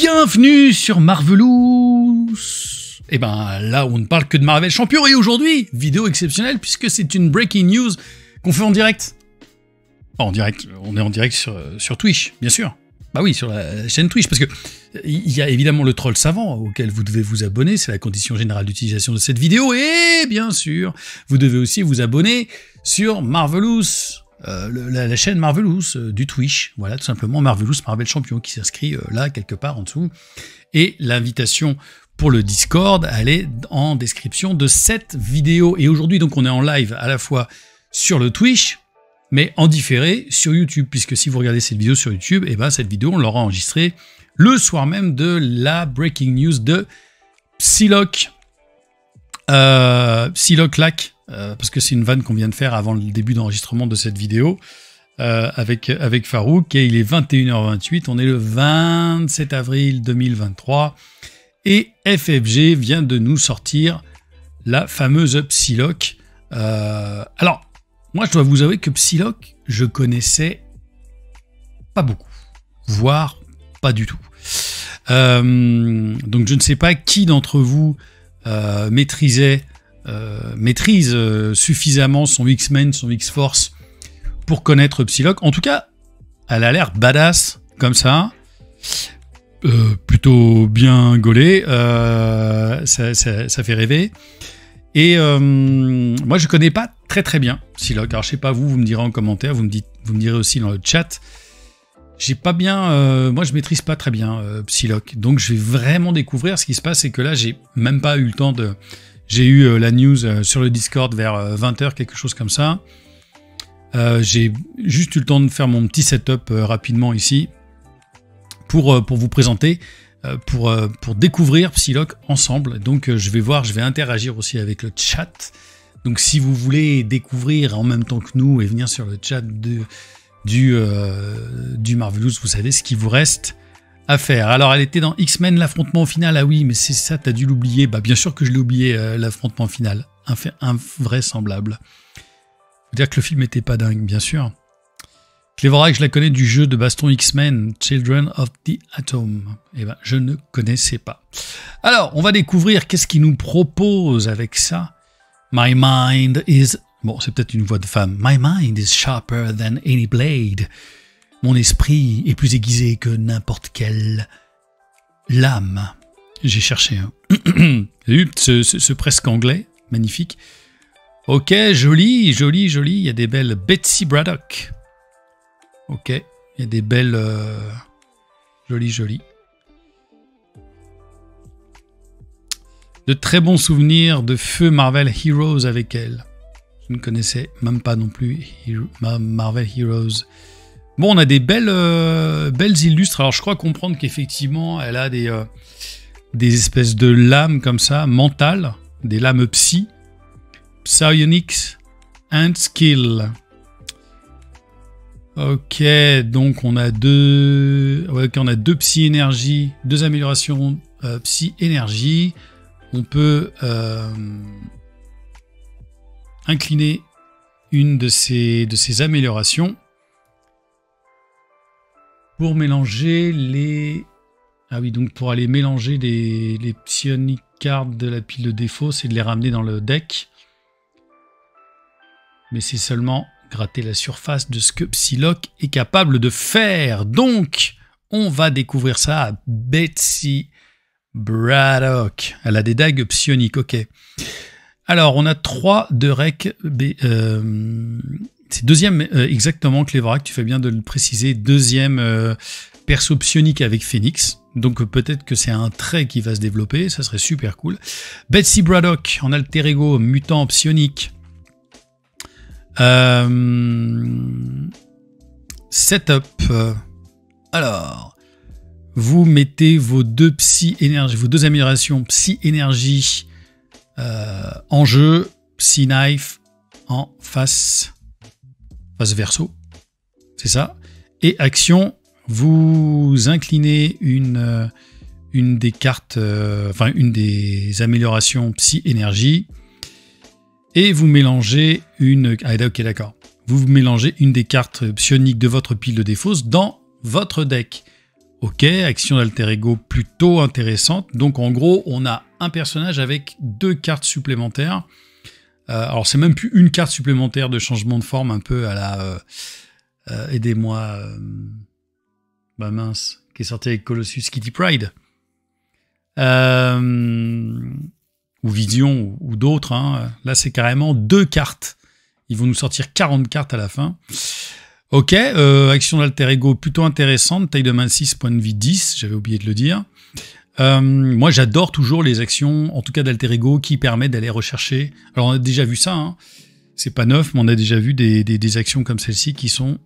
Bienvenue sur Marvelous. Et ben là on ne parle que de Marvel Champion et aujourd'hui, vidéo exceptionnelle puisque c'est une breaking news qu'on fait en direct. Enfin, en direct, on est en direct sur Twitch, bien sûr. Bah oui, sur la chaîne Twitch, parce que il y a évidemment le troll savant auquel vous devez vous abonner, c'est la condition générale d'utilisation de cette vidéo, et bien sûr, vous devez aussi vous abonner sur Marvelous, la chaîne Marvelous du Twitch, voilà, tout simplement Marvelous Marvel Champion, qui s'inscrit là, quelque part en dessous, et l'invitation pour le Discord, elle est en description de cette vidéo, et aujourd'hui, donc, on est en live à la fois sur le Twitch, mais en différé sur YouTube, puisque si vous regardez cette vidéo sur YouTube, et ben cette vidéo, on l'aura enregistrée le soir même de la breaking news de Psylocke. Psylocke Lac, parce que c'est une vanne qu'on vient de faire avant le début d'enregistrement de cette vidéo, avec Farouk, et il est 21h28, on est le 27 avril 2023, et FFG vient de nous sortir la fameuse Psylocke. Alors, moi, je dois vous avouer que Psylocke, je connaissais pas beaucoup, voire pas du tout. Donc, je ne sais pas qui d'entre vous maîtrise suffisamment son X-Men, son X-Force pour connaître Psylocke. En tout cas, elle a l'air badass comme ça, plutôt bien gaulée, ça fait rêver. Et moi, je connais pas très bien Psylocke. Alors, je sais pas, vous me direz en commentaire, vous me direz aussi dans le chat. J'ai pas bien, moi, je maîtrise pas très bien Psylocke. Donc, je vais vraiment découvrir. Ce qui se passe, c'est que là, j'ai même pas eu le temps de. J'ai eu la news sur le Discord vers 20h, quelque chose comme ça. J'ai juste eu le temps de faire mon petit setup rapidement ici pour vous présenter. Pour découvrir Psylocke ensemble. Donc je vais interagir aussi avec le chat. Donc si vous voulez découvrir en même temps que nous et venir sur le chat du Marvelous, vous savez ce qu'il vous reste à faire. Alors elle était dans X-Men, l'affrontement final. Ah oui, mais c'est ça, t'as dû l'oublier. Bah bien sûr que je l'ai oublié, l'affrontement final. Invraisemblable. Faut dire que le film était pas dingue, bien sûr. Clévorac, je la connais du jeu de baston X-Men, Children of the Atom. Eh ben, je ne connaissais pas. Alors, on va découvrir qu'est-ce qu'il nous propose avec ça. My mind is... Bon, c'est peut-être une voix de femme. My mind is sharper than any blade. Mon esprit est plus aiguisé que n'importe quelle lame. J'ai cherché. Hein. ce presque anglais, magnifique. Ok, joli. Il y a des belles Betsy Braddock. Ok, il y a des belles... jolies. De très bons souvenirs de feu Marvel Heroes avec elle. Je ne connaissais même pas non plus Marvel Heroes. Bon, on a des belles illustres. Alors, je crois comprendre qu'effectivement, elle a des espèces de lames comme ça, mentales, des lames psy. Psionics and Skill. Ok, donc on a deux psy-énergie, deux améliorations psy-énergie. On peut incliner une de ces améliorations pour mélanger les... Ah oui, donc pour aller mélanger les psionic cards de la pile de défaut, c'est de les ramener dans le deck. Mais c'est seulement... gratter la surface de ce que Psylocke est capable de faire. Donc, on va découvrir ça à Betsy Braddock. Elle a des dagues psioniques, ok. Alors, on a 3 de rec. C'est deuxième, exactement, Clévorac, tu fais bien de le préciser. Deuxième perso psionique avec Phoenix. Donc, peut-être que c'est un trait qui va se développer. Ça serait super cool. Betsy Braddock, en alter ego, mutant psionique. Setup. Alors, vous mettez vos deux améliorations psy-énergie en jeu, psy-knife en face verso, c'est ça. Et action, vous inclinez une des cartes, une des améliorations psy-énergie. Et vous mélangez une... Ah, ok, d'accord. Vous mélangez une des cartes psioniques de votre pile de défausse dans votre deck. Ok, action d'alter ego plutôt intéressante. Donc en gros, on a un personnage avec 2 cartes supplémentaires. Alors c'est même plus une carte supplémentaire de changement de forme, un peu à la... aidez-moi... bah mince, qui est sorti avec Colossus Kitty Pryde. Ou Vision, ou d'autres. Hein. Là, c'est carrément 2 cartes. Ils vont nous sortir 40 cartes à la fin. Ok, action d'alter ego plutôt intéressante. Taille de main 6, point de vie 10, j'avais oublié de le dire. Moi, j'adore toujours les actions, en tout cas d'alter ego, qui permettent d'aller rechercher... Alors, on a déjà vu ça, hein. C'est pas neuf, mais on a déjà vu des actions comme celle-ci qui sont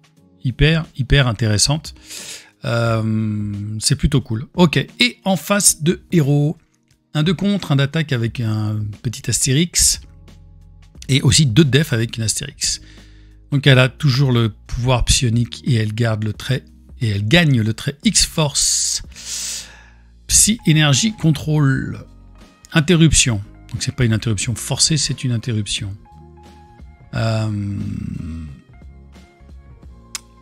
hyper intéressantes. C'est plutôt cool. Ok, et en face de héros, un de contre, un d'attaque avec un petit astérix, et aussi 2 de def avec une astérix. Donc elle a toujours le pouvoir psionique et elle garde le trait, et elle gagne le trait X-Force. Psy, énergie, contrôle. Interruption. Donc c'est pas une interruption forcée, c'est une interruption.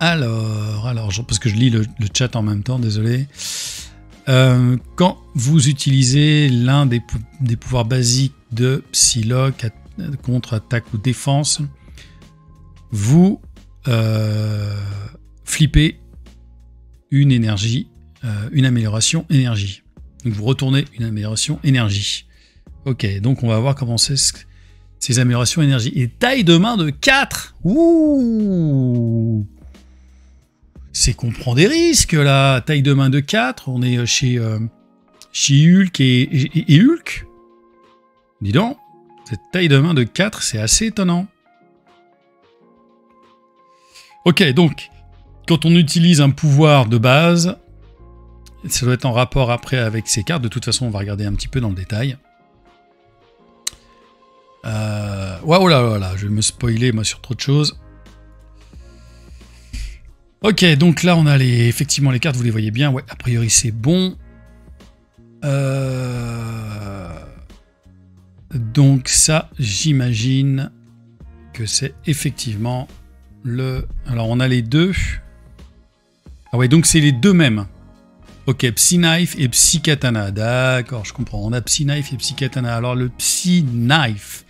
Alors, parce que je lis le chat en même temps, désolé. Quand vous utilisez l'un des pouvoirs basiques de Psylocke, contre attaque ou défense, vous flippez une énergie, une amélioration énergie. Donc vous retournez une amélioration énergie. Ok, donc on va voir comment c'est ces améliorations énergie. Et taille de main de 4. Ouh, c'est qu'on prend des risques là. Taille de main de 4. On est chez Hulk et Hulk. Dis donc, cette taille de main de 4, c'est assez étonnant. Ok, donc, quand on utilise un pouvoir de base, ça doit être en rapport après avec ces cartes. De toute façon, on va regarder un petit peu dans le détail. Ouais, oh là, je vais me spoiler moi sur trop de choses. Ok, donc là on a effectivement les cartes, vous les voyez bien. Ouais, a priori c'est bon. Donc ça, j'imagine que c'est effectivement le... Alors on a les deux. Ah ouais, donc c'est les deux mêmes. Ok, Psy-Knife et Psy-Katana. D'accord, je comprends. On a Psy-Knife et Psy-Katana. Alors le Psy-Knife,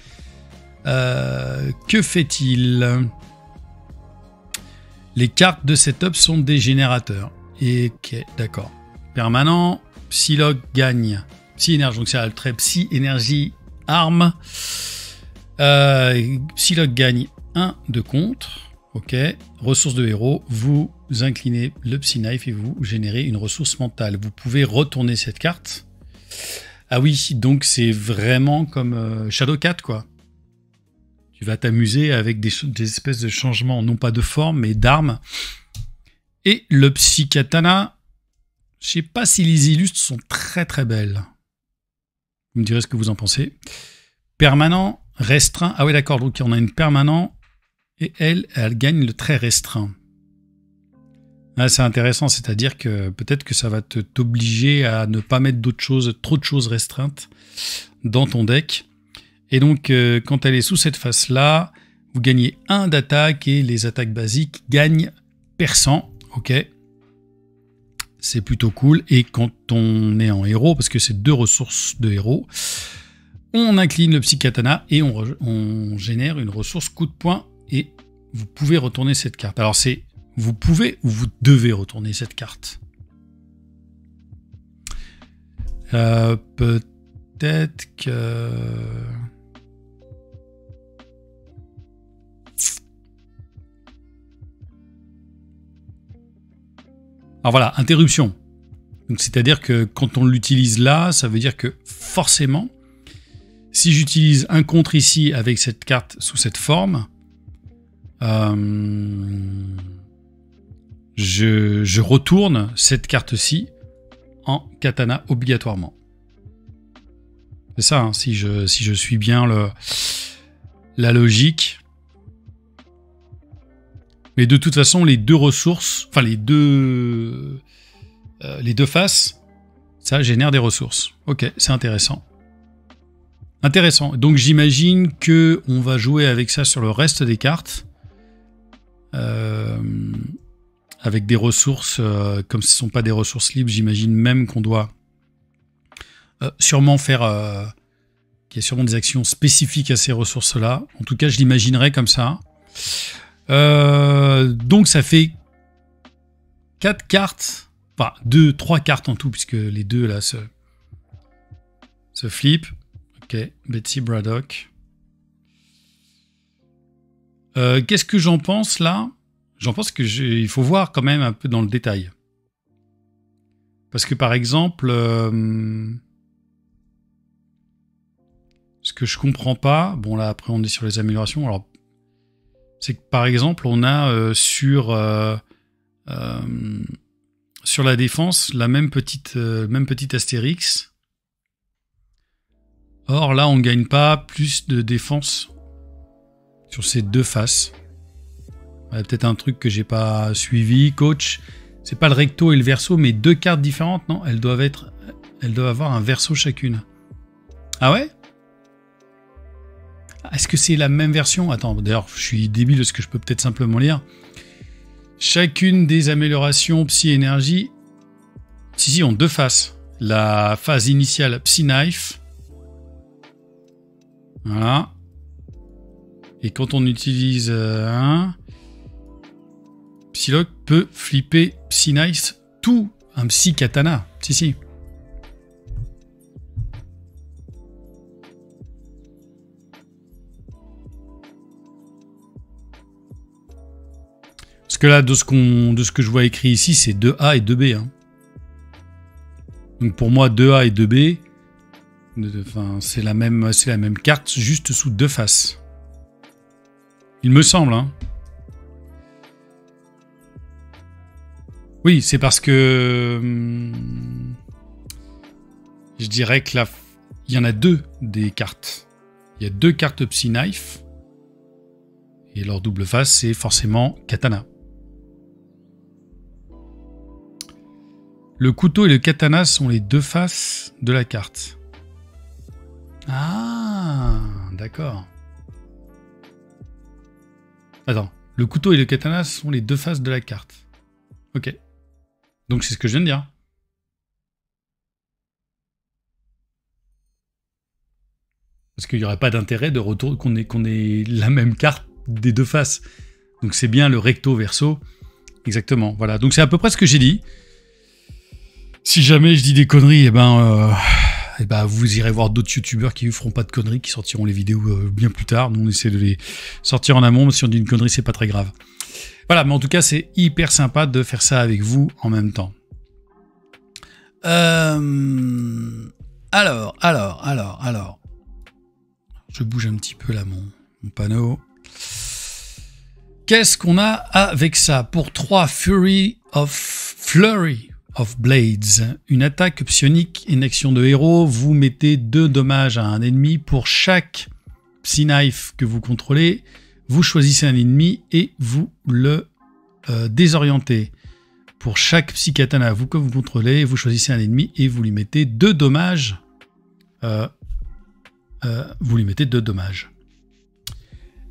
que fait-il? Les cartes de setup sont des générateurs. Et ok, d'accord. Permanent, Psylocke gagne Psy-Énergie. Donc c'est le trait Psy-Énergie arme. Psylocke gagne 1 de contre. Ok. Ressources de héros. Vous inclinez le Psy-Knife et vous générez une ressource mentale. Vous pouvez retourner cette carte. Ah oui, donc c'est vraiment comme Shadowcat, quoi. Tu vas t'amuser avec des espèces de changements, non pas de forme, mais d'armes. Et le Psy-Katana, je sais pas si les illustres sont très très belles. Vous me direz ce que vous en pensez. Permanent, restreint. Ah oui, d'accord, donc on a une permanent et elle gagne le trait restreint. Ah, c'est intéressant, c'est-à-dire que peut-être que ça va t'obliger à ne pas mettre d'autres choses, trop de choses restreintes dans ton deck. Et donc, quand elle est sous cette face-là, vous gagnez 1 d'attaque et les attaques basiques gagnent perçant. Ok. C'est plutôt cool. Et quand on est en héros, parce que c'est 2 ressources de héros, on incline le Psy-Katana et on génère une ressource coup de poing et vous pouvez retourner cette carte. Alors c'est vous pouvez ou vous devez retourner cette carte. Peut-être que... Alors voilà, interruption. Donc c'est-à-dire que quand on l'utilise là, ça veut dire que forcément, si j'utilise un contre ici avec cette carte sous cette forme, je retourne cette carte-ci en katana obligatoirement. C'est ça, hein, si je suis bien la logique. Mais de toute façon, les deux ressources, enfin les deux faces, ça génère des ressources. Ok, c'est intéressant. Intéressant. Donc j'imagine que on va jouer avec ça sur le reste des cartes. avec des ressources, comme ce ne sont pas des ressources libres, j'imagine même qu'on doit sûrement faire... qu'il y a sûrement des actions spécifiques à ces ressources-là. En tout cas, je l'imaginerais comme ça. Donc ça fait 4 cartes, enfin 3 cartes en tout, puisque les deux là se flippent. Ok, Betsy Braddock. Qu'est-ce que j'en pense là? J'en pense qu'il faut voir quand même un peu dans le détail. Parce que par exemple, ce que je comprends pas, bon là après on est sur les améliorations, alors c'est que par exemple on a sur la défense la même petite astérix. Or là on gagne pas plus de défense sur ces deux faces. Il y a peut-être un truc que j'ai pas suivi, coach. C'est pas le recto et le verso, mais 2 cartes différentes, non? Elles doivent avoir un verso chacune. Ah ouais? Est-ce que c'est la même version? Attends, d'ailleurs, je suis débile parce que je peux peut-être simplement lire. Chacune des améliorations Psy-Énergie... Si, ont 2 faces. La phase initiale Psy-Knife. Voilà. Et quand on utilise un... Psylocke peut flipper Psy-Knife tout un Psy-Katana. Si. Parce que là, de ce que je vois écrit ici, c'est 2A et 2B. Hein. Donc pour moi, 2A et 2B, c'est la même carte, juste sous 2 faces. Il me semble. Hein. Oui, c'est parce que je dirais que là, il y en a 2 des cartes. Il y a 2 cartes Psy-Knife. Et leur double face, c'est forcément Katana. Le couteau et le katana sont les 2 faces de la carte. Ah, d'accord. Attends, le couteau et le katana sont les 2 faces de la carte. Ok. Donc c'est ce que je viens de dire. Parce qu'il n'y aurait pas d'intérêt de retour qu'on ait la même carte des 2 faces. Donc c'est bien le recto verso. Exactement. Voilà. Donc c'est à peu près ce que j'ai dit. Si jamais je dis des conneries, vous irez voir d'autres youtubeurs qui ne feront pas de conneries, qui sortiront les vidéos bien plus tard. Nous, on essaie de les sortir en amont, mais si on dit une connerie, c'est pas très grave. Voilà, mais en tout cas, c'est hyper sympa de faire ça avec vous en même temps. Alors. Je bouge un petit peu là mon panneau. Qu'est-ce qu'on a avec ça? Pour 3 Flurry of Blades, une attaque psionique, une action de héros, vous mettez 2 dommages à un ennemi. Pour chaque Psy-Knife que vous contrôlez, vous choisissez un ennemi et vous le désorientez. Pour chaque Psy-Katana que vous contrôlez, vous choisissez un ennemi et vous lui mettez 2 dommages.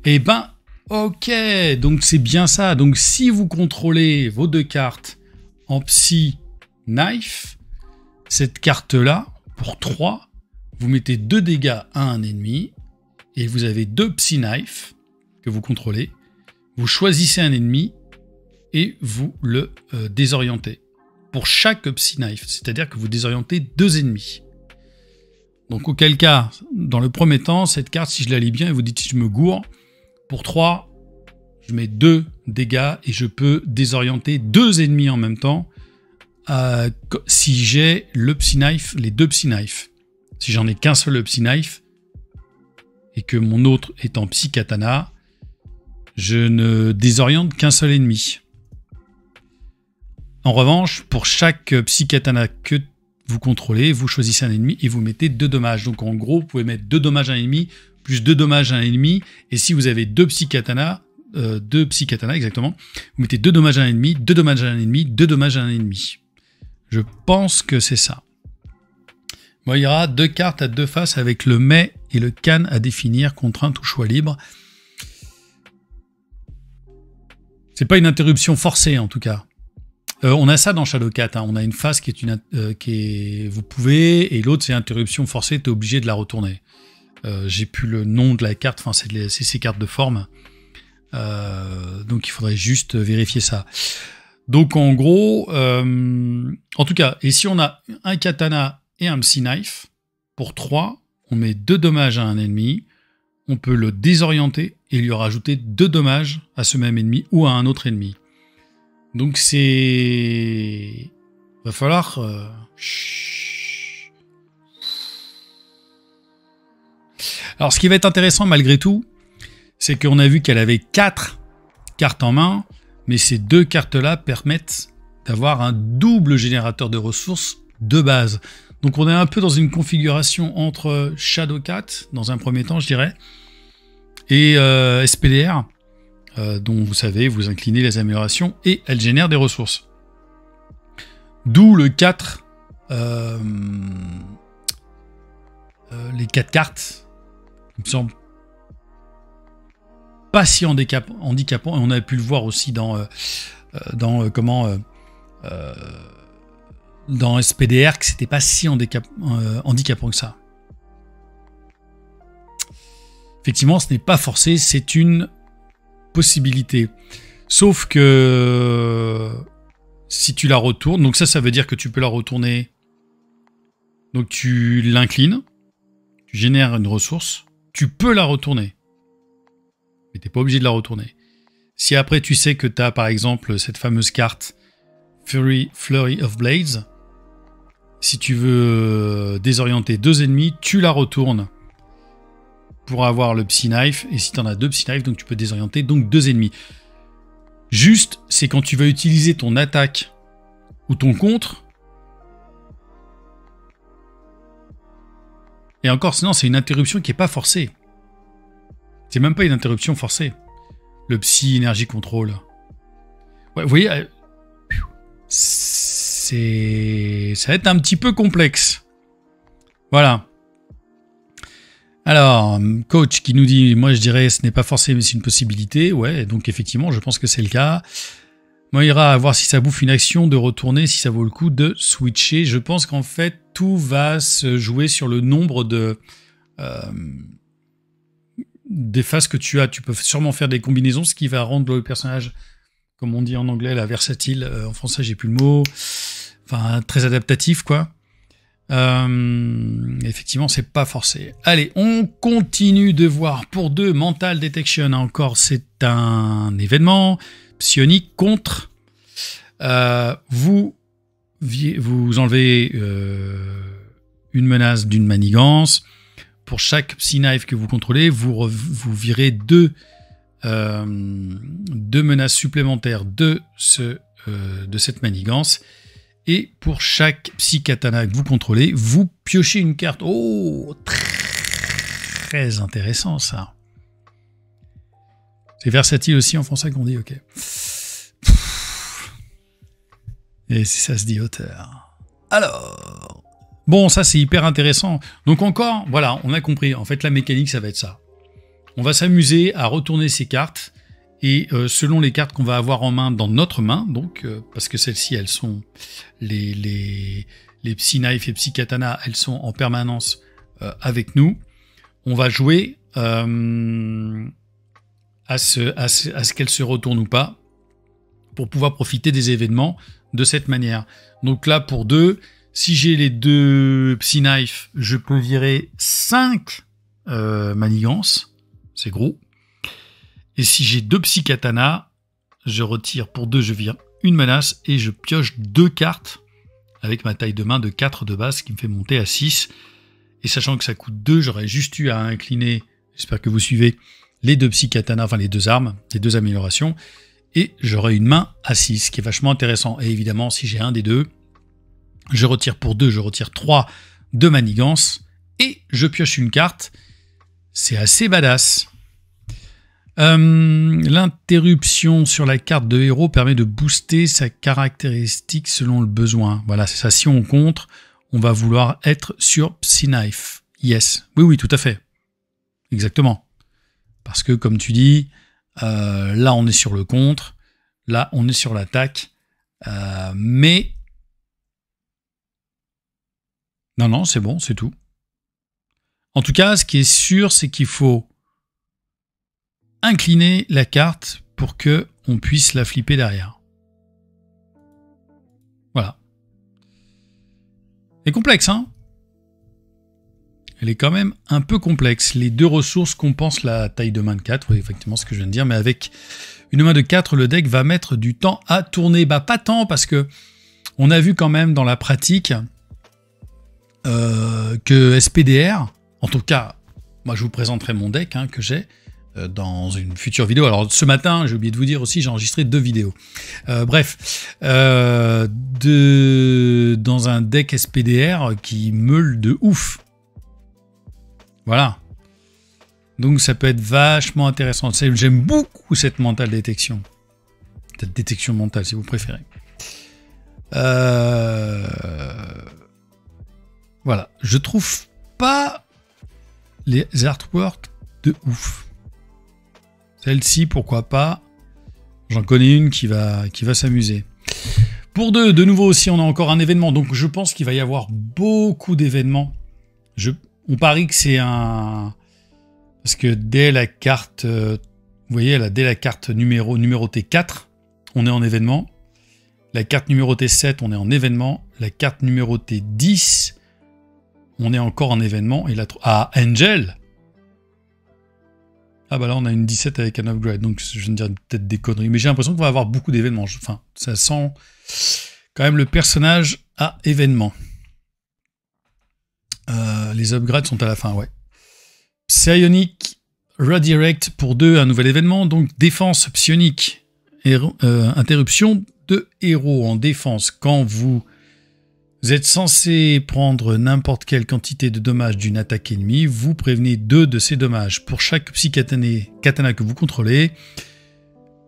Eh ben, ok, donc c'est bien ça. Donc si vous contrôlez vos 2 cartes en Psy-Knife, cette carte-là, pour 3, vous mettez 2 dégâts à un ennemi et vous avez 2 Psy-Knife que vous contrôlez. Vous choisissez un ennemi et vous le désorientez. Pour chaque Psy-Knife, c'est-à-dire que vous désorientez 2 ennemis. Donc auquel cas, dans le premier temps, cette carte, si je la lis bien, et vous dites si je me gourre, pour 3, je mets 2 dégâts et je peux désorienter 2 ennemis en même temps si j'ai le Psy-Knife, les 2 Psy-Knife. Si j'en ai qu'un seul Psy-Knife et que mon autre est en Psy-Katana, je ne désoriente qu'un seul ennemi. En revanche, pour chaque Psy-Katana que vous contrôlez, vous choisissez un ennemi et vous mettez 2 dommages. Donc en gros, vous pouvez mettre 2 dommages à un ennemi, plus 2 dommages à un ennemi. Et si vous avez 2 Psy-Katana, exactement, vous mettez 2 dommages à un ennemi, 2 dommages à un ennemi, 2 dommages à un ennemi. Je pense que c'est ça. Bon, il y aura 2 cartes à 2 faces avec le mais et le can à définir, contrainte ou choix libre. C'est pas une interruption forcée en tout cas. On a ça dans Shadowcat, hein. On a une phase qui est vous pouvez, et l'autre c'est interruption forcée, tu es obligé de la retourner. J'ai plus le nom de la carte, enfin c'est ces cartes de forme. Donc il faudrait juste vérifier ça. Donc en gros, en tout cas, et si on a un katana et un psy knife, pour 3, on met 2 dommages à un ennemi, on peut le désorienter et lui rajouter 2 dommages à ce même ennemi ou à un autre ennemi. Donc c'est... va falloir... Alors ce qui va être intéressant malgré tout, c'est qu'on a vu qu'elle avait 4 cartes en main, mais ces 2 cartes-là permettent d'avoir un double générateur de ressources de base. Donc on est un peu dans une configuration entre Shadowcat, dans un premier temps je dirais, et SPDR, dont vous savez, vous inclinez les améliorations et elle génère des ressources. D'où le 4, les 4 cartes, il me semble pas si handicapant, et on a pu le voir aussi dans SPDR, que c'était pas si handicapant que ça. Effectivement, ce n'est pas forcé, c'est une possibilité. Sauf que si tu la retournes, donc ça veut dire que tu peux la retourner. Donc tu l'inclines, tu génères une ressource, tu peux la retourner. Mais tu n'es pas obligé de la retourner. Si après tu sais que tu as par exemple cette fameuse carte Flurry of Blades, si tu veux désorienter 2 ennemis, tu la retournes pour avoir le Psy Knife, et si tu en as 2 Psy Knife, donc tu peux désorienter donc 2 ennemis. Juste, c'est quand tu vas utiliser ton attaque ou ton contre, et encore sinon c'est une interruption qui n'est pas forcée. C'est même pas une interruption forcée. Le Psy Energy Control. Ouais, vous voyez, ça va être un petit peu complexe. Voilà. Alors, coach qui nous dit, moi je dirais ce n'est pas forcé mais c'est une possibilité. Ouais, donc effectivement je pense que c'est le cas. Moira, à voir si ça bouffe une action de retourner, si ça vaut le coup de switcher. Je pense qu'en fait tout va se jouer sur le nombre des phases que tu as. Tu peux sûrement faire des combinaisons, ce qui va rendre le personnage, comme on dit en anglais, la versatile. En français j'ai plus le mot. Enfin, très adaptatif quoi. Effectivement, c'est pas forcé. Allez, on continue de voir pour 2 Mental Detection. Encore, c'est un événement psionique contre. Vous enlevez une menace d'une manigance. Pour chaque Psy Knife que vous contrôlez, vous virez 2 menaces supplémentaires de cette manigance. Et pour chaque Psy Katana que vous contrôlez, vous piochez une carte. Oh, très intéressant ça. C'est versatile aussi en français qu'on dit, ok. Et si ça se dit auteur. Alors, bon, ça c'est hyper intéressant. Donc encore, voilà, on a compris. En fait, la mécanique, ça va être ça. On va s'amuser à retourner ces cartes. Et selon les cartes qu'on va avoir en main dans notre main, donc parce que celles-ci, elles sont les Psy Knife et Psy Katana, elles sont en permanence avec nous. On va jouer à ce qu'elles se retournent ou pas pour pouvoir profiter des événements de cette manière. Donc là, pour 2, si j'ai les 2 Psy Knife, je peux virer 5 manigances. C'est gros. Et si j'ai 2 Psy Katana, je retire pour 2, je vire une menace et je pioche 2 cartes avec ma taille de main de 4 de base, ce qui me fait monter à 6. Et sachant que ça coûte 2, j'aurais juste eu à incliner, j'espère que vous suivez, les 2 Psy Katana, enfin les 2 armes, les 2 améliorations, et j'aurai une main à 6, ce qui est vachement intéressant. Et évidemment, si j'ai un des 2, je retire pour 2, je retire 3 de manigance, et je pioche une carte. C'est assez badass. L'interruption sur la carte de héros permet de booster sa caractéristique selon le besoin. Voilà, c'est ça. Si on contre, on va vouloir être sur Psy Knife. Yes. Oui, tout à fait. Exactement. Parce que, comme tu dis, là, on est sur le contre. Là, on est sur l'attaque. Mais... Non, c'est bon, c'est tout. En tout cas, ce qui est sûr, c'est qu'il faut incliner la carte pour que on puisse la flipper derrière. Voilà. Elle est complexe, hein? Elle est quand même un peu complexe. Les deux ressources compensent la taille de main de 4, oui, effectivement, ce que je viens de dire, mais avec une main de 4, le deck va mettre du temps à tourner. Bah, pas tant, parce que on a vu quand même dans la pratique que SPDR, en tout cas, moi je vous présenterai mon deck que j'ai dans une future vidéo. Alors ce matin, j'ai oublié de vous dire aussi, j'ai enregistré 2 vidéos. Bref, dans un deck SPDR qui meule de ouf. Voilà. Donc ça peut être vachement intéressant. J'aime beaucoup cette mental détection. Cette détection mentale, si vous préférez. Voilà. Je trouve pas les artworks de ouf. Celle-ci, pourquoi pas. J'en connais une qui va s'amuser. Pour de nouveau aussi, on a encore un événement. Donc je pense qu'il va y avoir beaucoup d'événements. On parie que c'est un... Parce que dès la carte... vous voyez, là, dès la carte numérotée 4, on est en événement. La carte numérotée 7, on est en événement. La carte numérotée 10, on est encore en événement. Et la... Ah, Angel! Ah bah là, on a une 17 avec un upgrade. Donc je viens de dire peut-être des conneries. Mais j'ai l'impression qu'on va avoir beaucoup d'événements. Enfin, ça sent quand même le personnage à événement. Les upgrades sont à la fin, ouais. Psionic Redirect pour 2, un nouvel événement. Donc défense psionique. Interruption de héros en défense. Quand vous êtes censé prendre n'importe quelle quantité de dommages d'une attaque ennemie, vous prévenez 2 de ces dommages. Pour chaque psy-katana que vous contrôlez,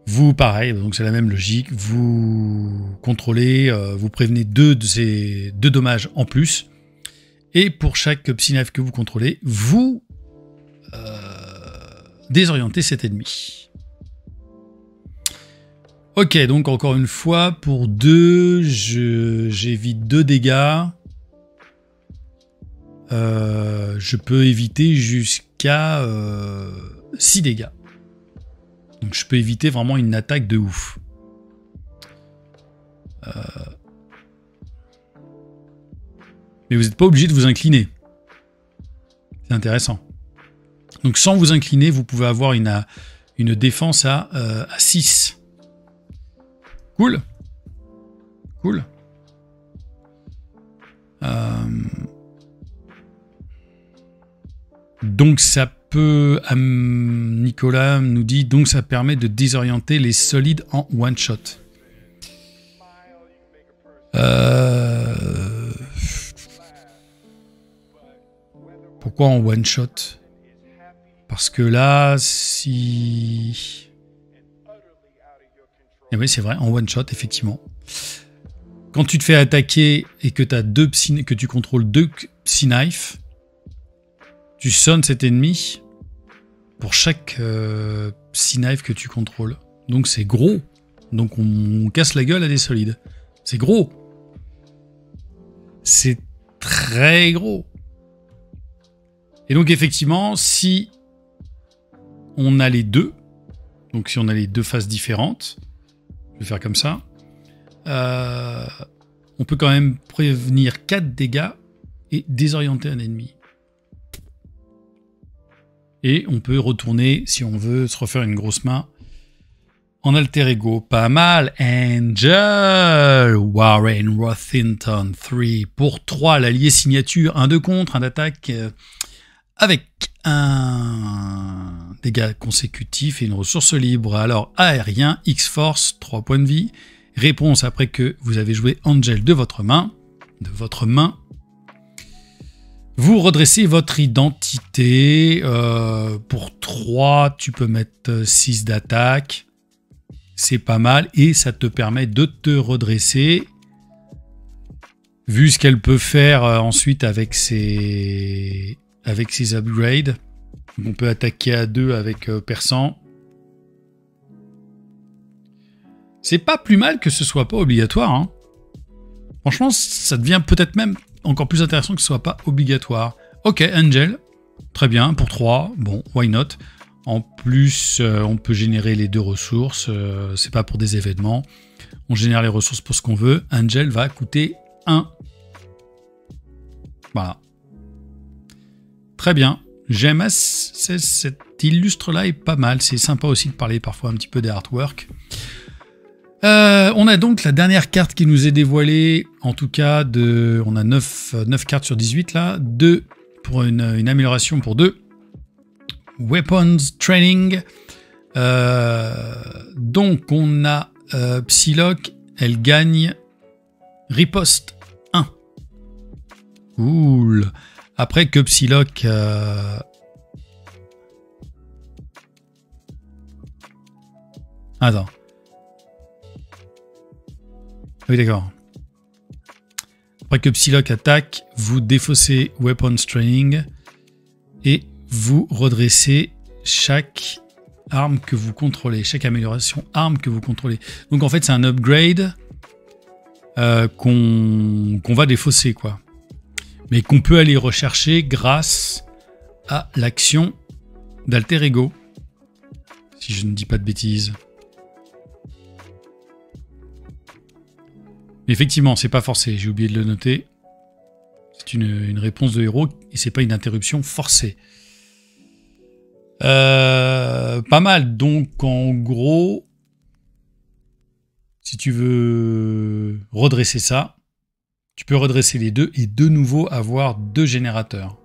vous, pareil, donc c'est la même logique, vous contrôlez, vous prévenez 2 de ces 2 dommages en plus. Et pour chaque psy-knife que vous contrôlez, vous désorientez cet ennemi. Ok, donc encore une fois, pour 2, j'évite 2 dégâts. Je peux éviter jusqu'à 6 dégâts. Donc je peux éviter vraiment une attaque de ouf. Mais vous n'êtes pas obligé de vous incliner. C'est intéressant. Donc sans vous incliner, vous pouvez avoir une défense à 6. Cool. Cool. Donc ça peut... Nicolas nous dit, donc ça permet de désorienter les solides en one shot. Pourquoi en one shot? Parce que là, si... Et oui, c'est vrai, en one shot, effectivement. Quand tu te fais attaquer et que, que tu contrôles 2 psy-knife, tu sonnes cet ennemi pour chaque psy-knife que tu contrôles. Donc c'est gros. Donc on casse la gueule à des solides. C'est gros. C'est très gros. Et donc effectivement, si on a les deux, donc si on a les 2 phases différentes, je vais faire comme ça, on peut quand même prévenir 4 dégâts et désorienter un ennemi. Et on peut retourner, si on veut, se refaire une grosse main en alter ego. Pas mal. Angel Warren Worthington 3 pour 3, l'allié signature, 1 de contre, 1 d'attaque, avec un dégât consécutif et une ressource libre. Alors aérien, X-Force, 3 points de vie. Réponse après que vous avez joué Angel de votre main. Vous redressez votre identité. Pour 3, tu peux mettre 6 d'attaque. C'est pas mal. Et ça te permet de te redresser. Vu ce qu'elle peut faire ensuite avec ses upgrades. On peut attaquer à 2 avec perçant. C'est pas plus mal que ce soit pas obligatoire. Hein. Franchement, ça devient peut-être même encore plus intéressant que ce soit pas obligatoire. Ok, Angel, très bien, pour 3, bon, why not. En plus, on peut générer les 2 ressources, c'est pas pour des événements. On génère les ressources pour ce qu'on veut. Angel va coûter 1. Voilà. Très bien. J'aime cet illustre-là est pas mal. C'est sympa aussi de parler parfois un petit peu des artworks. On a donc la dernière carte qui nous est dévoilée. En tout cas, on a 9 cartes sur 18 là. 2 pour une amélioration pour 2. Weapons Training. Donc on a Psylocke. Elle gagne Riposte 1. Cool. Après que Psylocke... Attends. Oui, d'accord. Après que Psylocke attaque, vous défaussez Weapons Training et vous redressez chaque arme que vous contrôlez, chaque amélioration arme que vous contrôlez. Donc en fait, c'est un upgrade qu'on va défausser, quoi. Mais qu'on peut aller rechercher grâce à l'action d'Alter Ego. Si je ne dis pas de bêtises. Mais effectivement, c'est pas forcé, j'ai oublié de le noter. C'est une réponse de héros et c'est pas une interruption forcée. Pas mal, donc en gros, si tu veux redresser ça, tu peux redresser les 2 et de nouveau avoir 2 générateurs.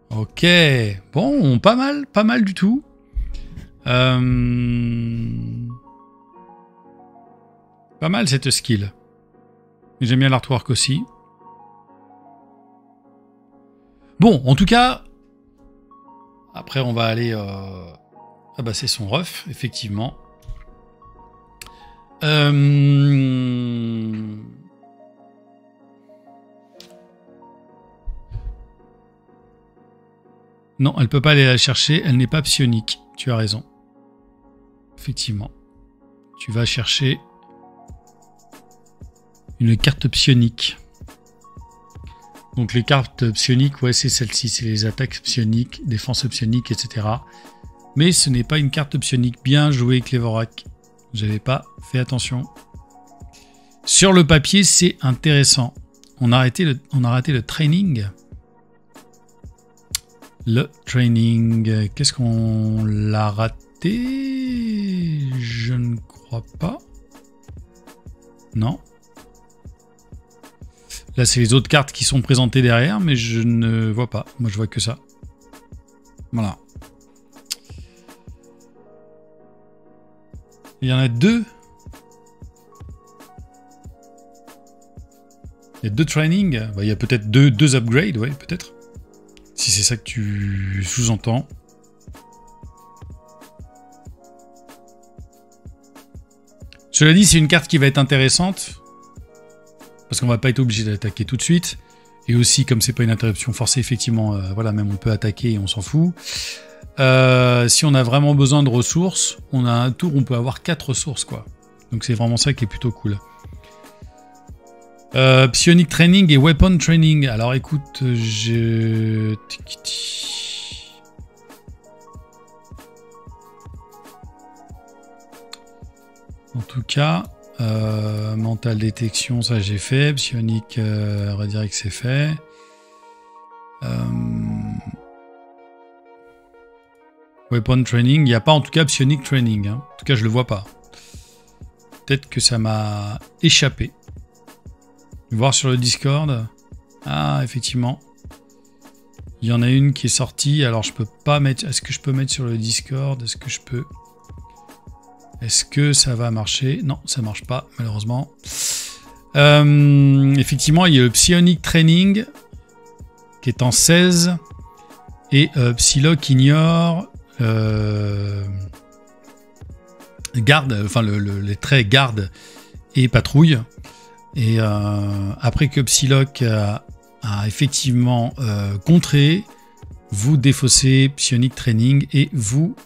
Ok, bon, pas mal du tout. Pas mal cette skill. J'aime bien l'artwork aussi. Bon, en tout cas, après on va aller... Ah bah c'est son ref, effectivement. Non, elle peut pas aller la chercher, elle n'est pas psionique. Tu as raison. Effectivement. Tu vas chercher une carte psionique. Donc les cartes psioniques, ouais, c'est celle-ci, c'est les attaques psioniques, défense psionique, etc. Mais ce n'est pas une carte psionique. Bien joué, Clevorak. J'avais pas fait attention. Sur le papier, c'est intéressant. On a raté le training. Le training. Qu'est-ce qu'on l'a raté? Je ne crois pas. Non. Là, c'est les autres cartes qui sont présentées derrière, mais je ne vois pas. Moi, je vois que ça. Voilà. Il y en a 2. Il y a 2 training. Bah, il y a peut-être deux upgrades, ouais, peut-être. Si c'est ça que tu sous-entends. Cela dit, c'est une carte qui va être intéressante. Parce qu'on va pas être obligé d'attaquer tout de suite. Et aussi, comme c'est pas une interruption forcée, effectivement, voilà, même on peut attaquer et on s'en fout. Si on a vraiment besoin de ressources, on a un tour où on peut avoir 4 ressources, quoi. Donc c'est vraiment ça qui est plutôt cool. Psionic Training et Weapon Training. Alors écoute, en tout cas, Mental Détection, ça j'ai fait. Psionic Redirect, c'est fait. Weapon Training, il n'y a pas en tout cas Psionic Training. Hein. En tout cas, je le vois pas. Peut-être que ça m'a échappé. Voir sur le Discord. Ah, effectivement. Il y en a une qui est sortie. Alors, je peux pas mettre... Est-ce que je peux mettre sur le Discord? Est-ce que je peux... Est-ce que ça va marcher? Non, ça marche pas, malheureusement. Effectivement, il y a le Psionic Training qui est en 16. Et Psylocke ignore... garde, enfin les traits garde et patrouille. Et après que Psylocke a effectivement contré, vous défaussez Psionic Training et vous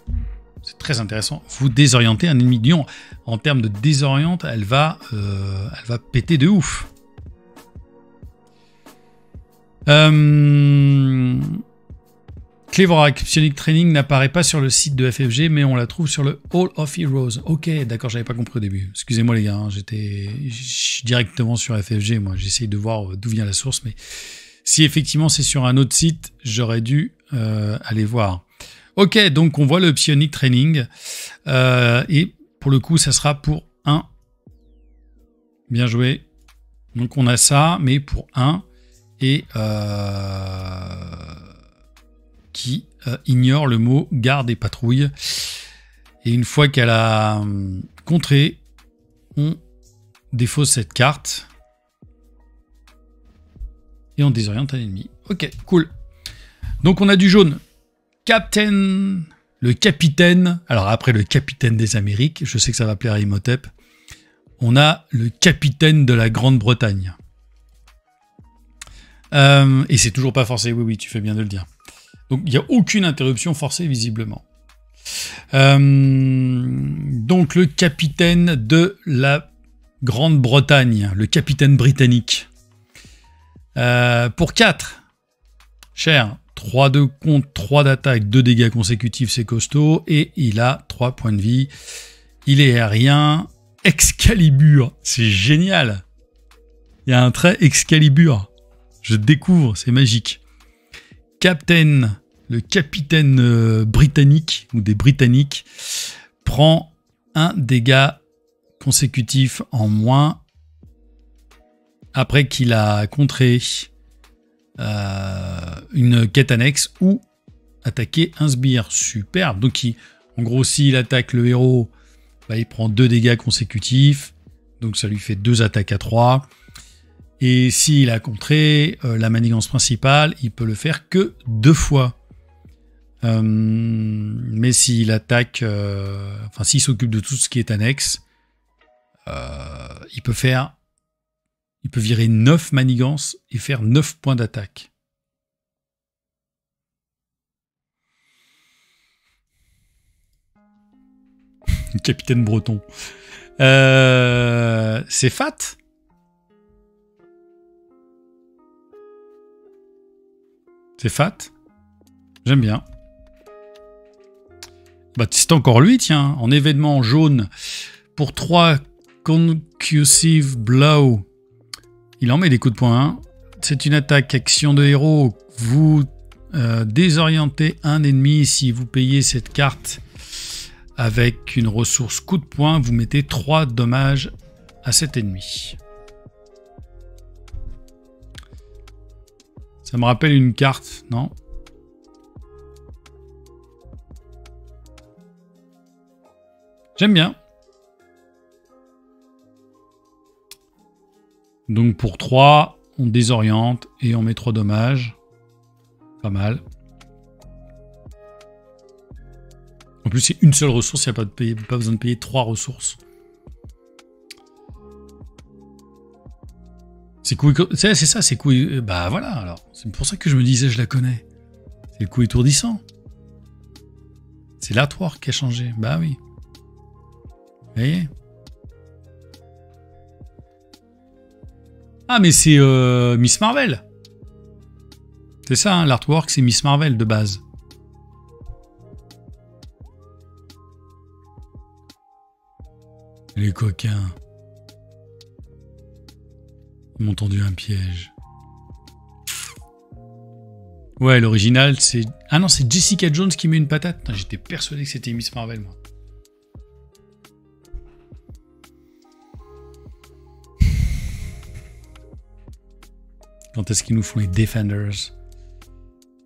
c'est très intéressant. Vous désorientez un ennemi. Lyon, en termes de désoriente, elle va péter de ouf. Cleverak, Psionic Training n'apparaît pas sur le site de FFG, mais on la trouve sur le Hall of Heroes. Ok, d'accord, j'avais pas compris au début. Excusez-moi les gars, hein, je suis directement sur FFG, moi j'essaye de voir d'où vient la source, mais si effectivement c'est sur un autre site, j'aurais dû aller voir. Ok, donc on voit le Psionic Training, et pour le coup ça sera pour 1. Bien joué. Donc on a ça, mais pour 1, et qui ignore le mot garde et patrouille. Et une fois qu'elle a contré, on défausse cette carte et on désoriente un ennemi. Ok, cool. Donc on a du jaune. Captain, le capitaine. Alors après le capitaine des Amériques, je sais que ça va plaire à Imhotep. On a le capitaine de la Grande-Bretagne. Et c'est toujours pas forcé. Oui, tu fais bien de le dire. Donc il n'y a aucune interruption forcée visiblement. Donc le capitaine de la Grande-Bretagne, le capitaine britannique. Pour 4, cher, 3 de compte, 3 d'attaque, 2 dégâts consécutifs, c'est costaud, et il a 3 points de vie. Il est aérien, Excalibur, c'est génial. Il y a un trait Excalibur, je découvre, c'est magique. Captain, le capitaine britannique, ou des Britanniques, prend un dégât consécutif en moins après qu'il a contré une quête annexe ou attaqué un sbire. Super. Donc en gros, s'il attaque le héros, bah, il prend 2 dégâts consécutifs. Donc ça lui fait 2 attaques à 3. Et s'il a contré la manigance principale, il peut le faire que 2 fois. Mais s'il attaque, s'il s'occupe de tout ce qui est annexe, il peut virer 9 manigances et faire 9 points d'attaque. Capitaine Breton. C'est fat. C'est fat. J'aime bien. Bah, c'est encore lui, tiens. En événement jaune, pour 3 Concussive Blow, il en met des coups de poing. C'est une attaque action de héros. Vous désorientez un ennemi. Si vous payez cette carte avec une ressource coup de poing, vous mettez 3 dommages à cet ennemi. Ça me rappelle une carte, non? J'aime bien. Donc pour 3, on désoriente et on met 3 dommages. Pas mal. En plus, c'est une seule ressource, il n'y a pas besoin de payer 3 ressources. C'est ça, c'est couille. Bah voilà, alors. C'est pour ça que je me disais, je la connais. C'est le coup étourdissant. C'est l'artwork qui a changé. Bah oui. Vous voyez? Ah, mais c'est Miss Marvel. C'est ça, hein, l'artwork, c'est Miss Marvel de base. Les coquins. Ils m'ont tendu un piège. Ouais, l'original, c'est... Ah non, c'est Jessica Jones qui met une patate. J'étais persuadé que c'était Miss Marvel, moi. Quand est-ce qu'ils nous font les Defenders?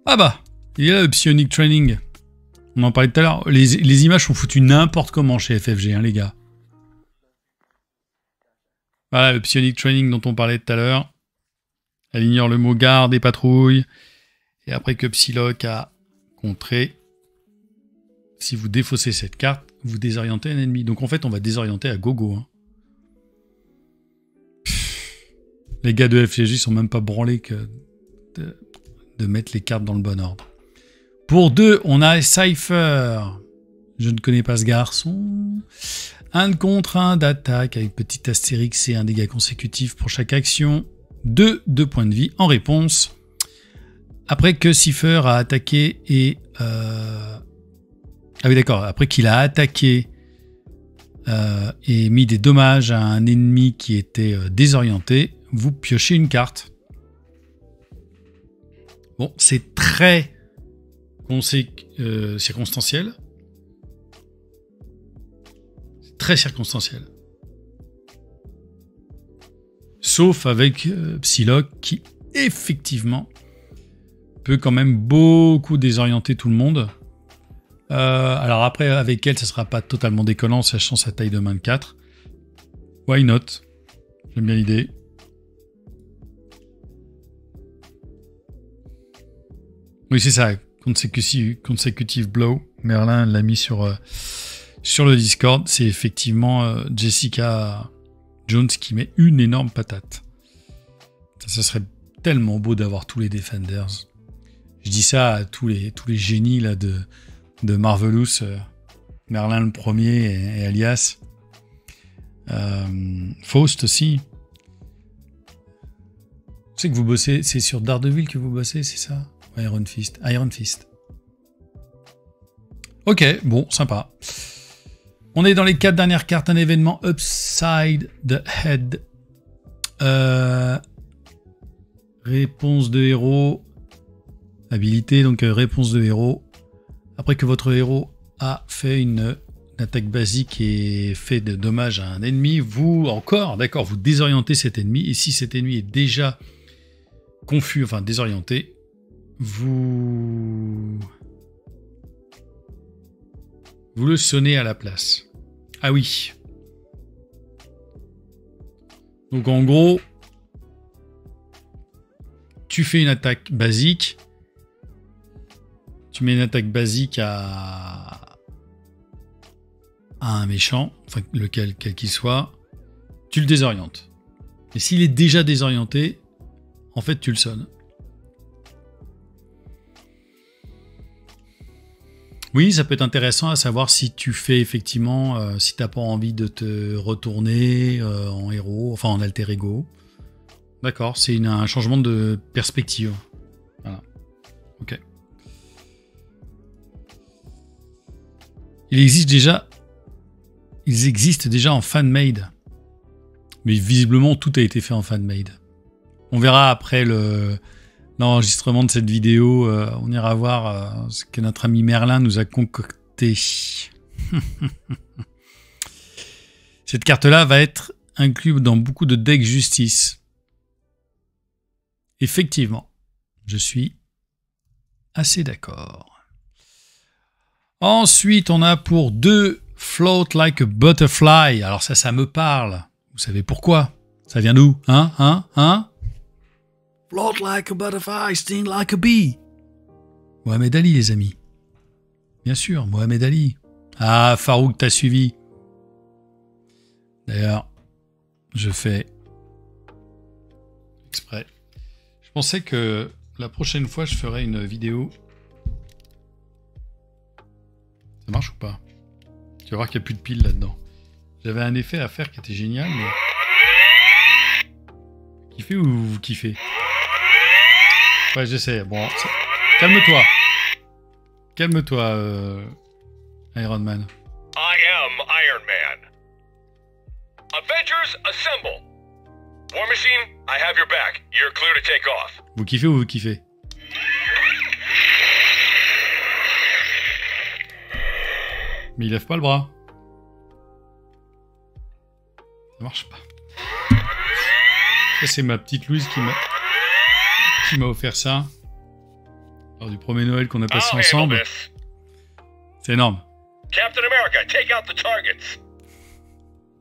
Ah bah, il est là le Psionic Training. On en parlait tout à l'heure. Les images sont foutues n'importe comment chez FFG, hein, les gars. Voilà, le Psionic Training dont on parlait tout à l'heure. Elle ignore le mot garde et patrouille. Et après que Psylocke a contré, si vous défaussez cette carte, vous désorientez un ennemi. Donc en fait, on va désorienter à gogo. Hein. Les gars de FFG sont même pas branlés que de mettre les cartes dans le bon ordre. Pour 2, on a Cypher. Je ne connais pas ce garçon. 1 contre 1 d'attaque avec petit astérix et un dégât consécutif pour chaque action. 2 points de vie en réponse. Après que Cipher a attaqué et... Ah oui d'accord, après qu'il a attaqué et mis des dommages à un ennemi qui était désorienté, vous piochez une carte. Bon, c'est très circonstanciel. C'est très circonstanciel. Sauf avec Psylocke qui, effectivement, peut quand même beaucoup désorienter tout le monde. Alors après, avec elle, ça sera pas totalement décollant, sachant sa taille de main de 4. Why not? J'aime bien l'idée. Oui, c'est ça. Consecutive blow. Merlin l'a mis sur le Discord. C'est effectivement Jessica Jones qui met une énorme patate. Ça serait tellement beau d'avoir tous les Defenders. Je dis ça à tous les génies là de Marvelous, Merlin le premier et Alias. Faust aussi. Je sais que vous bossez, c'est sur Daredevil que vous bossez, c'est ça? Iron Fist. Ok, bon, sympa. On est dans les 4 dernières cartes, un événement Upside the Head. Réponse de héros. Habilité, donc réponse de héros. Après que votre héros a fait une attaque basique et fait de dommages à un ennemi, vous désorientez cet ennemi. Et si cet ennemi est déjà confus, enfin désorienté, vous le sonnez à la place. Ah oui. Donc en gros, tu fais une attaque basique. Tu mets une attaque basique à un méchant, enfin quel qu'il soit, tu le désorientes. Et s'il est déjà désorienté, en fait tu le sonnes. Oui, ça peut être intéressant à savoir si tu fais effectivement, si t'as pas envie de te retourner en héros, enfin en alter ego. D'accord, c'est un changement de perspective. Voilà. Ok. Ils existent déjà en fan-made. Mais visiblement, tout a été fait en fan-made. On verra après l'enregistrement de cette vidéo. On ira voir ce que notre ami Merlin nous a concocté. Cette carte-là va être inclue dans beaucoup de decks justice. Effectivement, je suis assez d'accord. Ensuite, on a pour 2 Float Like a Butterfly. Alors ça me parle. Vous savez pourquoi? Ça vient d'où? Hein? Float like a butterfly, sting like a bee. Mohamed Ali, les amis. Bien sûr, Mohamed Ali. Ah, Farouk, t'as suivi. D'ailleurs, je fais exprès. Je pensais que la prochaine fois, je ferais une vidéo. Ça marche ou pas? Tu vas voir qu'il n'y a plus de piles là-dedans. J'avais un effet à faire qui était génial, mais... Kiffez ou vous kiffez? Ouais, j'essaie. Bon, calme-toi. Calme-toi, Iron Man. I am Iron Man. Avengers, assemble. War Machine, I have your back. You're clear to take off. Vous kiffez ou vous kiffez? Mais il lève pas le bras. Ça marche pas. Ça, c'est ma petite Louise qui m'a offert ça. Lors du premier Noël qu'on a passé ensemble. C'est énorme. Captain America, take out the targets.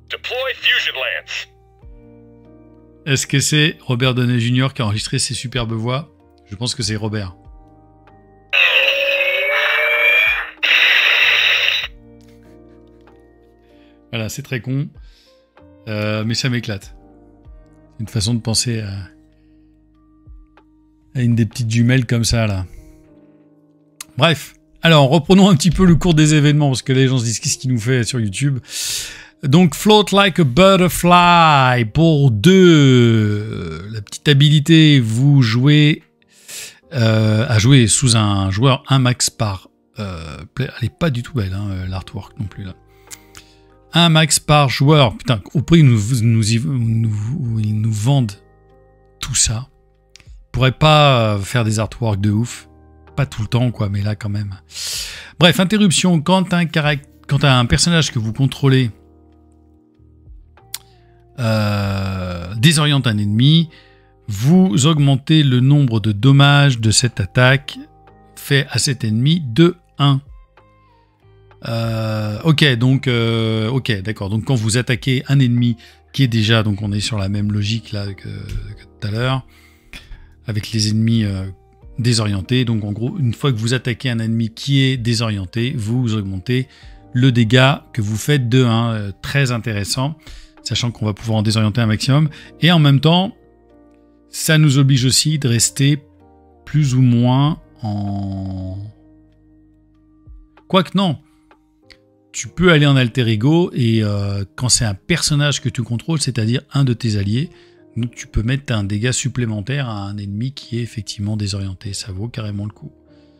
Deploy Fusion Lance. Est-ce que c'est Robert Downey Jr. qui a enregistré ses superbes voix? Je pense que c'est Robert. Voilà, c'est très con. Mais ça m'éclate. C'est une façon de penser à une des petites jumelles comme ça, là. Bref. Alors, reprenons un petit peu le cours des événements, parce que les gens se disent qu'est-ce qu'il nous fait sur YouTube. Donc, Float Like a Butterfly pour 2. La petite habilité, vous jouez à jouer sous un joueur 1 max par... elle est pas du tout belle, hein, l'artwork non plus, là. 1 max par joueur. Putain, au prix où ils nous vendent tout ça. Ils pourraient pas faire des artworks de ouf. Pas tout le temps, quoi, mais là, quand même. Bref, interruption. Quand un personnage que vous contrôlez désoriente un ennemi, vous augmentez le nombre de dommages de cette attaque fait à cet ennemi de 1. Ok, d'accord. Donc quand vous attaquez un ennemi qui est déjà, donc on est sur la même logique là que tout à l'heure, avec les ennemis désorientés. Donc en gros, une fois que vous attaquez un ennemi qui est désorienté, vous augmentez le dégât que vous faites de 1. Très intéressant, sachant qu'on va pouvoir en désorienter un maximum. Et en même temps, ça nous oblige aussi de rester plus ou moins en... Quoique non, tu peux aller en alter ego et quand c'est un personnage que tu contrôles, c'est-à-dire un de tes alliés, donc tu peux mettre un dégât supplémentaire à un ennemi qui est effectivement désorienté. Ça vaut carrément le coup.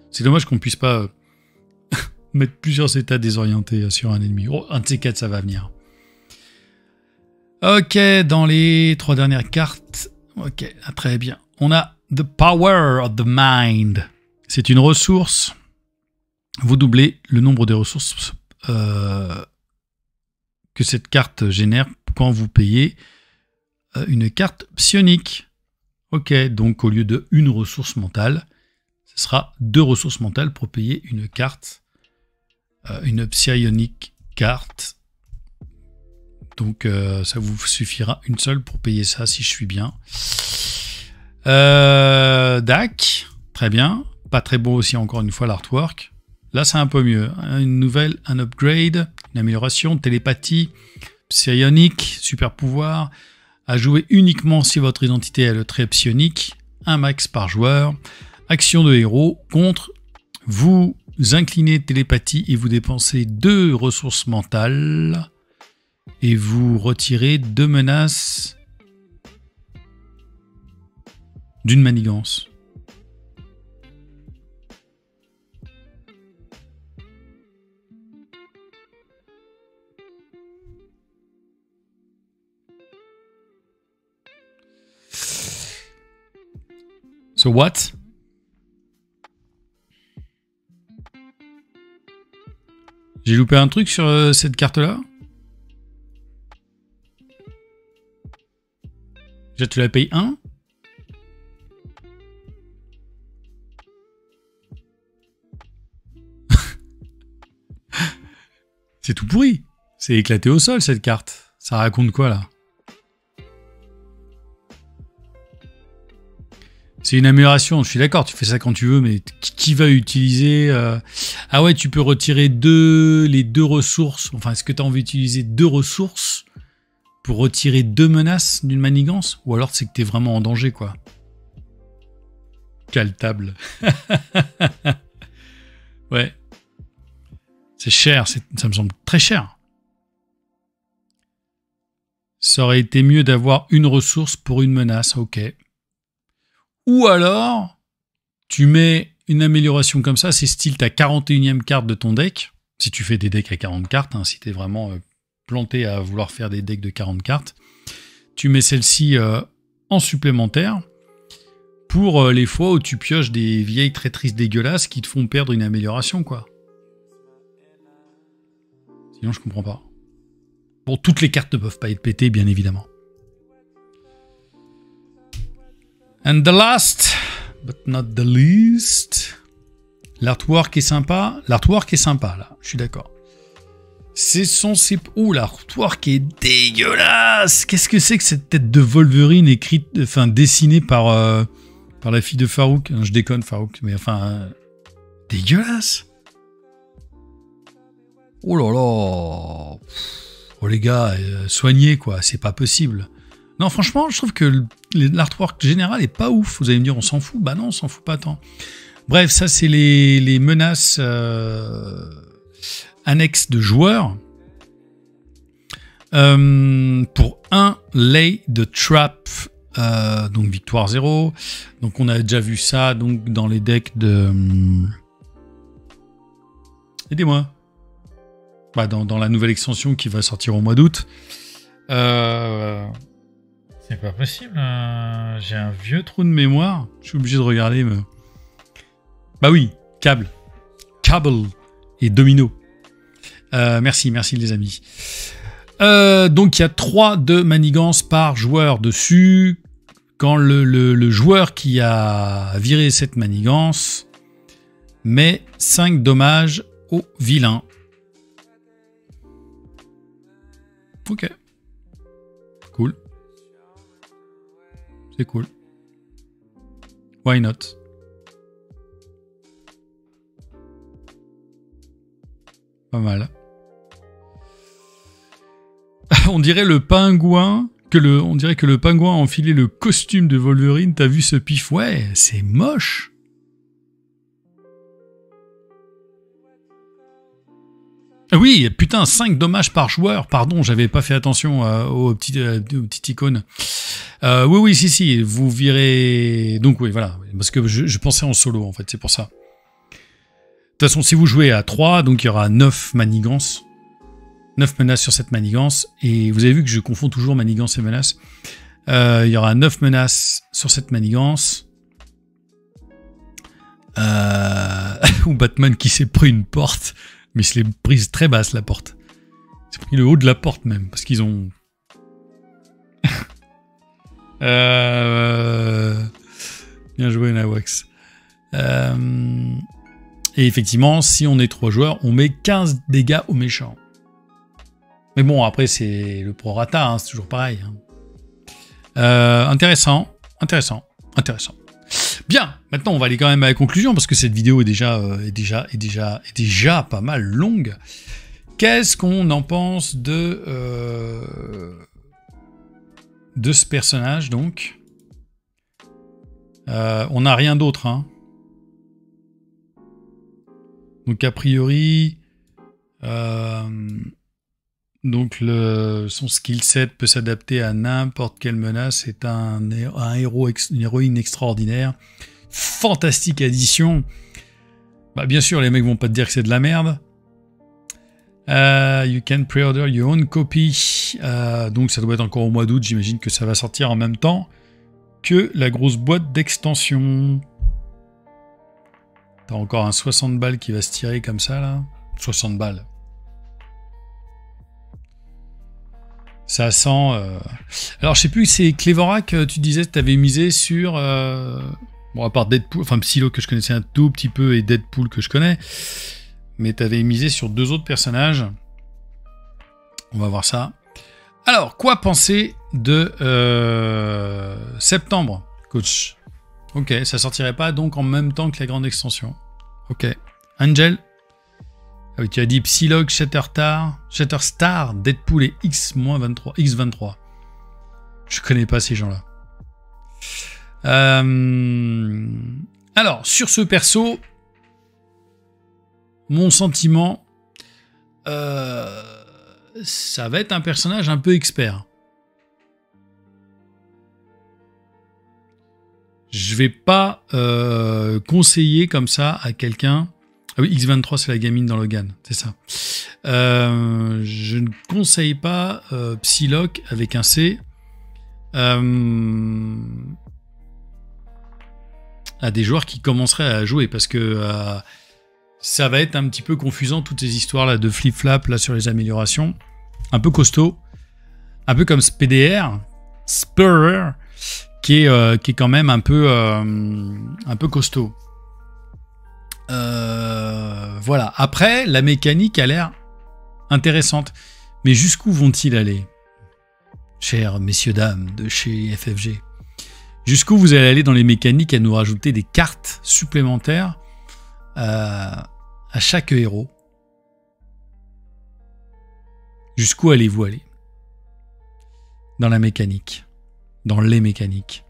C'est dommage qu'on puisse pas mettre plusieurs états désorientés sur un ennemi. Oh, un de ces 4, ça va venir. Ok, dans les 3 dernières cartes, ok, très bien. On a The Power of the Mind. C'est une ressource. Vous doublez le nombre de ressources que cette carte génère quand vous payez une carte psionique. Ok, donc au lieu de une ressource mentale, ce sera 2 ressources mentales pour payer une carte, une psionique carte. Donc ça vous suffira une seule pour payer ça si je suis bien. DAC, très bien. Pas très beau aussi encore une fois l'artwork. Là c'est un peu mieux. Une nouvelle, un upgrade, une amélioration, télépathie, psionique, super pouvoir. À jouer uniquement si votre identité est le trait psionique, 1 max par joueur. Action de héros contre, vous inclinez télépathie et vous dépensez 2 ressources mentales et vous retirez 2 menaces d'une manigance. So what? J'ai loupé un truc sur cette carte-là? Déjà, tu la payes 1? C'est tout pourri. C'est éclaté au sol, cette carte. Ça raconte quoi, là? C'est une amélioration, je suis d'accord, tu fais ça quand tu veux, mais qui va utiliser... Ah ouais, tu peux retirer les 2 ressources. Enfin, est-ce que tu as envie d'utiliser 2 ressources pour retirer 2 menaces d'une manigance? Ou alors c'est que tu es vraiment en danger, quoi. Quelle table. Ouais. C'est cher, ça me semble très cher. Ça aurait été mieux d'avoir une ressource pour une menace, ok. Ou alors, tu mets une amélioration comme ça, c'est style ta 41e carte de ton deck, si tu fais des decks à 40 cartes, hein, si tu es vraiment planté à vouloir faire des decks de 40 cartes, tu mets celle-ci en supplémentaire pour les fois où tu pioches des vieilles traîtrises dégueulasses qui te font perdre une amélioration, quoi. Sinon, je comprends pas. Bon, toutes les cartes ne peuvent pas être pétées, bien évidemment. And the last, but not the least, l'artwork est sympa. L'artwork est sympa, là, je suis d'accord. Ouh, l'artwork est dégueulasse. Qu'est-ce que c'est que cette tête de Wolverine dessinée par la fille de Farouk? Je déconne, Farouk, mais enfin... dégueulasse. Oh là là. Oh les gars, soignez, quoi, c'est pas possible. Non, franchement, je trouve que l'artwork général est pas ouf. Vous allez me dire, on s'en fout? Bah non, on s'en fout pas tant. Bref, ça c'est les menaces annexes de joueurs. Pour un lay de trap, donc victoire 0. Donc on a déjà vu ça donc dans les decks de... Aidez-moi. Bah, dans la nouvelle extension qui va sortir au mois d'août. C'est pas possible. J'ai un vieux trou de mémoire. Je suis obligé de regarder. Mais... Bah oui, Cable et Domino. Merci les amis. Donc il y a 3 de manigance par joueur dessus. Quand le joueur qui a viré cette manigance met 5 dommages au vilain. Ok. Cool. C'est cool. Why not? Pas mal. On dirait le pingouin on dirait que le pingouin a enfilé le costume de Wolverine. T'as vu ce pif? Ouais, c'est moche. Oui, putain, 5 dommages par joueur. Pardon, j'avais pas fait attention aux petites icônes. Oui, si, vous virez... Donc oui, voilà, parce que je pensais en solo, en fait, c'est pour ça. De toute façon, si vous jouez à 3, donc il y aura 9 manigances. 9 menaces sur cette manigance. Et vous avez vu que je confonds toujours manigance et menace. Il y aura 9 menaces sur cette manigance. Ou Batman qui s'est pris une porte. Mais il se l'est prise très basse, la porte. Il s'est pris le haut de la porte, même. Parce qu'ils ont... Bien joué, Nawax. Et effectivement, si on est 3 joueurs, on met 15 dégâts aux méchants. Mais bon, après, c'est le prorata, hein, c'est toujours pareil. Hein. Intéressant. Bien, maintenant, on va aller quand même à la conclusion, parce que cette vidéo est déjà pas mal longue. Qu'est-ce qu'on en pense de ce personnage, donc? On n'a rien d'autre, hein. Donc, a priori... Donc son skill set peut s'adapter à n'importe quelle menace. C'est un héros, une héroïne extraordinaire. Fantastique addition. Bah, bien sûr, les mecs vont pas te dire que c'est de la merde. You can pre-order your own copy. Donc ça doit être encore au mois d'août. J'imagine que ça va sortir en même temps que la grosse boîte d'extension. T'as encore un 60 balles qui va se tirer comme ça là. 60 balles. Ça sent... Alors, je sais plus, c'est Clevorac, tu disais que tu avais misé sur... Bon, à part Deadpool, enfin Psylocke que je connaissais un tout petit peu et Deadpool que je connais. Mais tu avais misé sur 2 autres personnages. On va voir ça. Alors, quoi penser de septembre, coach? Ok, ça sortirait pas donc en même temps que la grande extension. Ok. Angel? Ah oui, tu as dit Psylocke, Shatterstar, Deadpool et X23. Je connais pas ces gens-là. Alors, sur ce perso, mon sentiment, ça va être un personnage un peu expert. Je vais pas conseiller comme ça à quelqu'un... Ah oui, X23, c'est la gamine dans Logan, c'est ça. Je ne conseille pas Psylocke avec un C à des joueurs qui commenceraient à jouer, parce que ça va être un petit peu confusant, toutes ces histoires-là de flip-flap là, sur les améliorations. Un peu costaud. Un peu comme Spurrier, qui est quand même un peu costaud. Voilà. Après, la mécanique a l'air intéressante. Mais jusqu'où vont-ils aller, chers messieurs, dames de chez FFG? Jusqu'où vous allez aller dans les mécaniques à nous rajouter des cartes supplémentaires à chaque héros? Jusqu'où allez-vous aller dans la mécanique? Dans les mécaniques.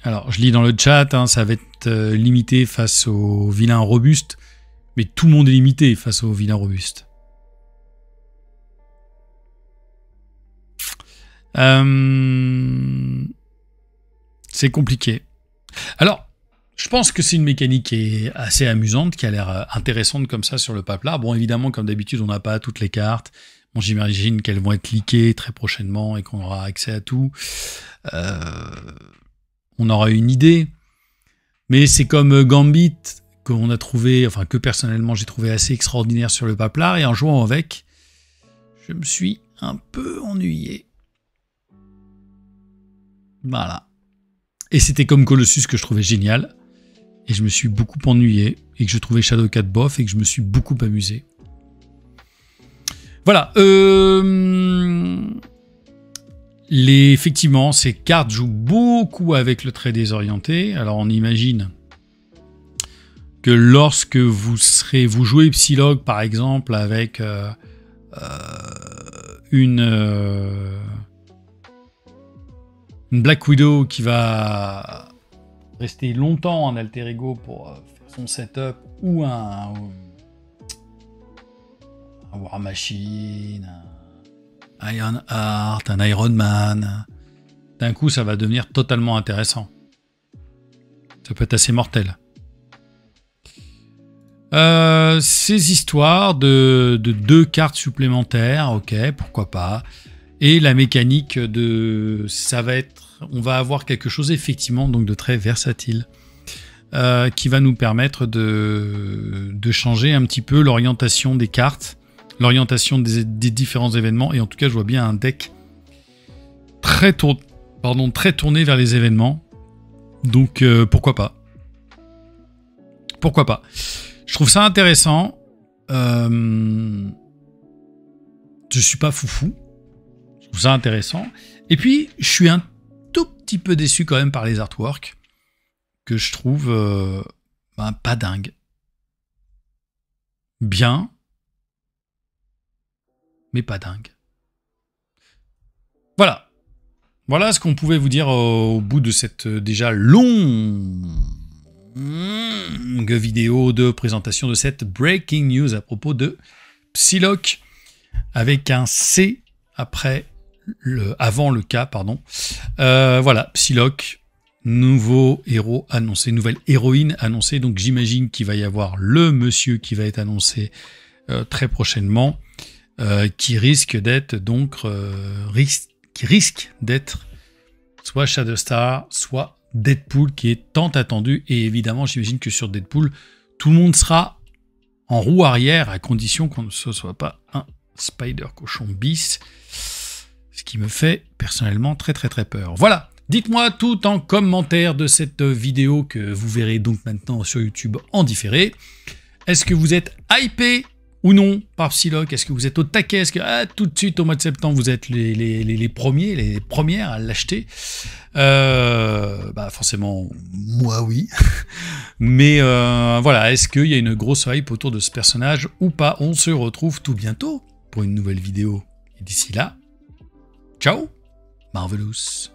Alors, je lis dans le chat, hein, ça va être limité face aux vilains robustes, mais tout le monde est limité face aux vilains robustes. C'est compliqué. Alors, je pense que c'est une mécanique qui est assez amusante, qui a l'air intéressante comme ça sur le paplard. Bon, évidemment, comme d'habitude, on n'a pas toutes les cartes. Bon, j'imagine qu'elles vont être leakées très prochainement et qu'on aura accès à tout. On aura une idée. Mais c'est comme Gambit, qu'on a trouvé, enfin que personnellement j'ai trouvé assez extraordinaire sur le paplard. Et en jouant avec, je me suis un peu ennuyé. Voilà. Et c'était comme Colossus que je trouvais génial. Et je me suis beaucoup ennuyé. Et que je trouvais Shadowcat bof. Et que je me suis beaucoup amusé. Voilà. Effectivement, ces cartes jouent beaucoup avec le trait désorienté. Alors on imagine que lorsque vous jouez Psylocke par exemple avec une Black Widow qui va rester longtemps en alter ego pour faire son setup, ou un War Machine, un Ironheart, un Iron Man, d'un coup ça va devenir totalement intéressant. Ça peut être assez mortel. Ces histoires de 2 cartes supplémentaires, ok, pourquoi pas. Et la mécanique ça va être, on va avoir quelque chose effectivement donc de très versatile, qui va nous permettre de changer un petit peu l'orientation des cartes, l'orientation des différents événements. Et en tout cas, je vois bien un deck très tourné vers les événements. Donc pourquoi pas. Pourquoi pas. Je trouve ça intéressant. Je suis pas foufou. Je trouve ça intéressant. Et puis, je suis un tout petit peu déçu quand même par les artworks, que je trouve pas dingue. Bien, mais pas dingue. Voilà. Voilà ce qu'on pouvait vous dire au bout de cette déjà longue vidéo de présentation de cette breaking news à propos de Psylocke, avec un C avant le K, pardon. Voilà, Psylocke, nouveau héros annoncé, nouvelle héroïne annoncée. Donc j'imagine qu'il va y avoir le monsieur qui va être annoncé très prochainement, qui risque d'être donc qui risque d'être soit Shadowstar, soit Deadpool, qui est tant attendu. Et évidemment, j'imagine que sur Deadpool, tout le monde sera en roue arrière, à condition qu'on ne soit pas un Spider Cochon bis, ce qui me fait personnellement très très très peur. Voilà, dites-moi tout en commentaire de cette vidéo que vous verrez donc maintenant sur YouTube en différé. Est-ce que vous êtes hypé ou non par Psylocke? Est-ce que vous êtes au taquet? Est-ce que tout de suite au mois de septembre vous êtes les premières à l'acheter? Forcément, moi oui. Mais voilà, est-ce qu'il y a une grosse hype autour de ce personnage ou pas? On se retrouve tout bientôt pour une nouvelle vidéo. Et d'ici là, ciao, Marvelous.